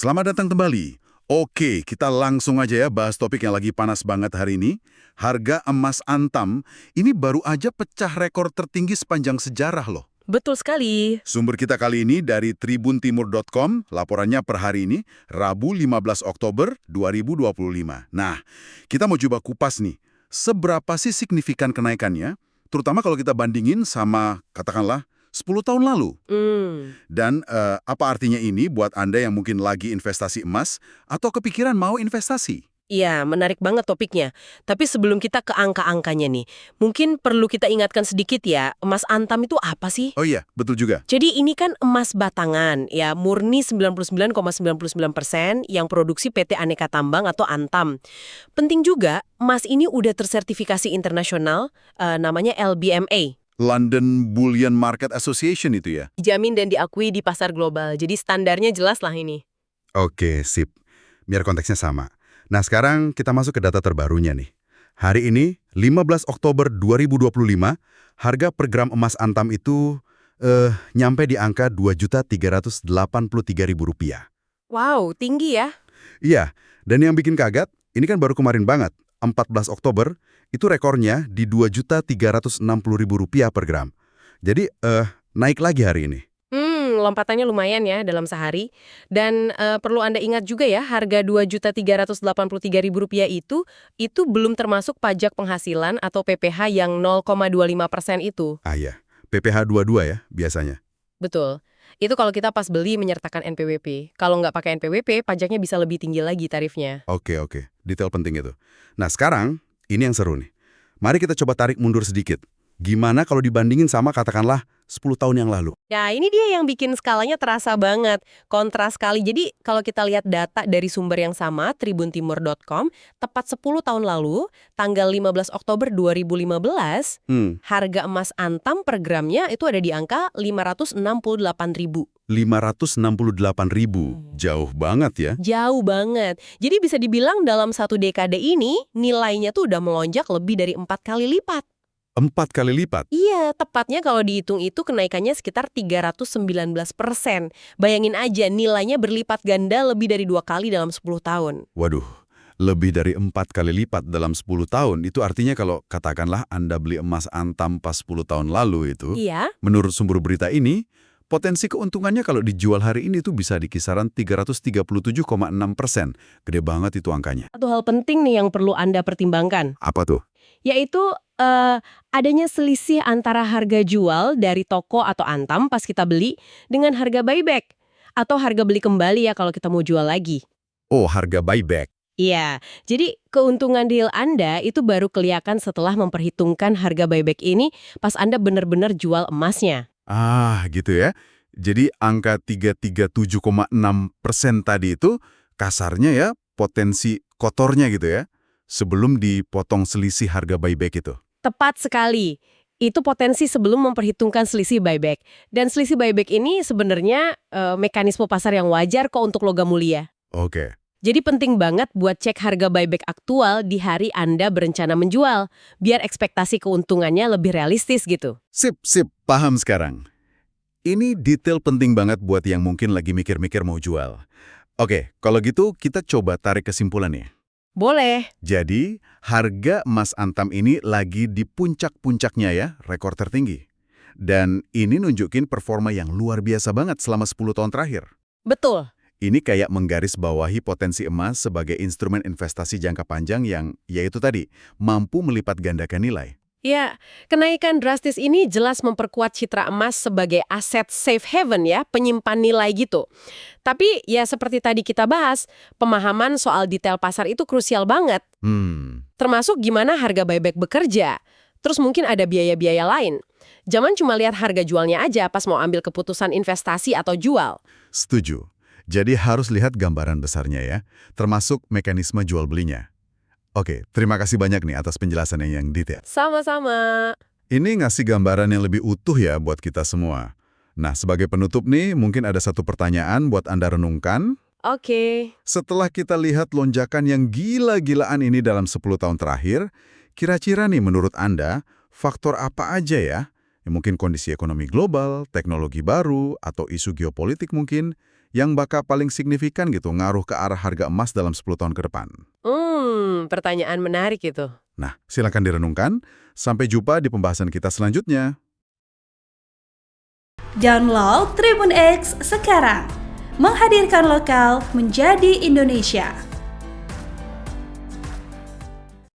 Selamat datang kembali. Oke, kita langsung aja ya bahas topik yang lagi panas banget hari ini. Harga emas Antam ini baru aja pecah rekor tertinggi sepanjang sejarah loh. Betul sekali. Sumber kita kali ini dari tribuntimur.com, laporannya per hari ini, Rabu 15 Oktober 2025. Nah, kita mau coba kupas nih, seberapa sih signifikan kenaikannya, terutama kalau kita bandingin sama, katakanlah, 10 tahun lalu. Dan apa artinya ini buat Anda yang mungkin lagi investasi emas atau kepikiran mau investasi? Iya, menarik banget topiknya. Tapi sebelum kita ke angka-angkanya nih, mungkin perlu kita ingatkan sedikit ya, emas Antam itu apa sih? Oh iya, betul juga. Jadi ini kan emas batangan, ya murni 99,99% yang produksi PT Aneka Tambang atau Antam. Penting juga, emas ini udah tersertifikasi internasional, namanya LBMA. London Bullion Market Association itu ya? Dijamin dan diakui di pasar global, jadi standarnya jelas lah ini. Oke, sip. Biar konteksnya sama. Nah, sekarang kita masuk ke data terbarunya nih. Hari ini, 15 Oktober 2025, harga per gram emas Antam itu nyampe di angka Rp2.383.000. Wow, tinggi ya. Iya, dan yang bikin kaget, ini kan baru kemarin banget, 14 Oktober, itu rekornya di Rp2.360.000 per gram. Jadi, naik lagi hari ini. Lompatannya lumayan ya dalam sehari. Dan perlu Anda ingat juga ya, harga Rp2.383.000 itu belum termasuk pajak penghasilan atau PPh yang 0,25% itu. Ah ya, PPh 22 ya, biasanya. Betul. Itu kalau kita pas beli menyertakan NPWP. Kalau nggak pakai NPWP, pajaknya bisa lebih tinggi lagi tarifnya. Oke, detail penting itu. Nah, sekarang, ini yang seru nih. Mari kita coba tarik mundur sedikit. Gimana kalau dibandingin sama katakanlah 10 tahun yang lalu? Nah, ini dia yang bikin skalanya terasa banget. Kontras sekali. Jadi, kalau kita lihat data dari sumber yang sama, tribuntimur.com, tepat 10 tahun lalu, tanggal 15 Oktober 2015, harga emas Antam per gramnya itu ada di angka Rp568.000. 568.000. Jauh banget ya. Jauh banget. Jadi bisa dibilang dalam satu dekade ini, nilainya tuh udah melonjak lebih dari 4 kali lipat. 4 kali lipat? Iya, tepatnya kalau dihitung itu kenaikannya sekitar 319%. Bayangin aja, nilainya berlipat ganda lebih dari 2 kali dalam 10 tahun. Waduh, lebih dari 4 kali lipat dalam 10 tahun. Itu artinya kalau katakanlah Anda beli emas Antam pas 10 tahun lalu itu, Iya. menurut sumber berita ini, potensi keuntungannya kalau dijual hari ini tuh bisa di kisaran 337,6%. Gede banget itu angkanya. Satu hal penting nih yang perlu Anda pertimbangkan, Apa tuh? yaitu adanya selisih antara harga jual dari toko atau Antam pas kita beli dengan harga buyback. Atau harga beli kembali ya kalau kita mau jual lagi. Oh, harga buyback. Iya, jadi keuntungan deal Anda itu baru kelihatan setelah memperhitungkan harga buyback ini pas Anda benar-benar jual emasnya. Ah, gitu ya. Jadi angka 337,6% tadi itu kasarnya ya potensi kotornya gitu ya, sebelum dipotong selisih harga buyback itu. Tepat sekali. Itu potensi sebelum memperhitungkan selisih buyback. Dan selisih buyback ini sebenarnya mekanisme pasar yang wajar kok untuk logam mulia. Oke. Jadi penting banget buat cek harga buyback aktual di hari Anda berencana menjual, biar ekspektasi keuntungannya lebih realistis gitu. Sip, paham sekarang. Ini detail penting banget buat yang mungkin lagi mikir-mikir mau jual. Oke, kalau gitu kita coba tarik kesimpulannya. Boleh. Jadi, harga emas Antam ini lagi di puncak-puncaknya ya, rekor tertinggi. Dan ini nunjukin performa yang luar biasa banget selama 10 tahun terakhir. Betul. Ini kayak menggarisbawahi potensi emas sebagai instrumen investasi jangka panjang yang, yaitu tadi, mampu melipat gandakan nilai. Ya, kenaikan drastis ini jelas memperkuat citra emas sebagai aset safe haven ya, penyimpan nilai gitu. Tapi ya seperti tadi kita bahas, pemahaman soal detail pasar itu krusial banget. Termasuk gimana harga buyback bekerja. Terus mungkin ada biaya-biaya lain. Jangan cuma lihat harga jualnya aja pas mau ambil keputusan investasi atau jual. Setuju. Jadi harus lihat gambaran besarnya ya, termasuk mekanisme jual belinya. Oke, terima kasih banyak nih atas penjelasannya yang detail. Sama-sama. Ini ngasih gambaran yang lebih utuh ya buat kita semua. Nah, sebagai penutup nih, mungkin ada satu pertanyaan buat Anda renungkan. Oke. Setelah kita lihat lonjakan yang gila-gilaan ini dalam 10 tahun terakhir, kira-kira nih menurut Anda, faktor apa aja ya? Mungkin kondisi ekonomi global, teknologi baru, atau isu geopolitik mungkin, yang bakal paling signifikan gitu ngaruh ke arah harga emas dalam 10 tahun ke depan? Pertanyaan menarik itu. Nah, silakan direnungkan. Sampai jumpa di pembahasan kita selanjutnya. Download Tribun X sekarang. Menghadirkan lokal menjadi Indonesia.